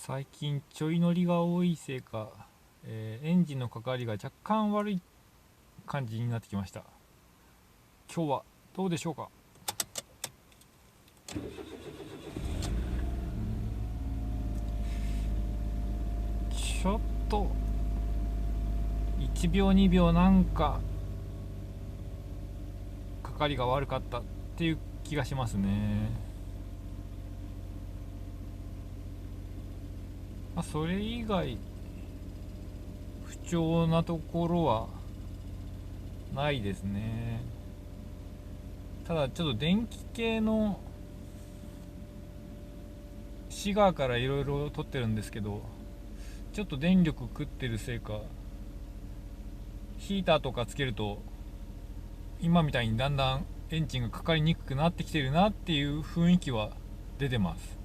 最近ちょい乗りが多いせいか、エンジンのかかりが若干悪い感じになってきました。今日はどうでしょうか。ちょっと1秒2秒なんかかかりが悪かったっていう気がしますね。それ以外不調なところはないですね。ただちょっと電気系のシガーからいろいろ取ってるんですけど、ちょっと電力食ってるせいかヒーターとかつけると今みたいにだんだんエンジンがかかりにくくなってきてるなっていう雰囲気は出てます。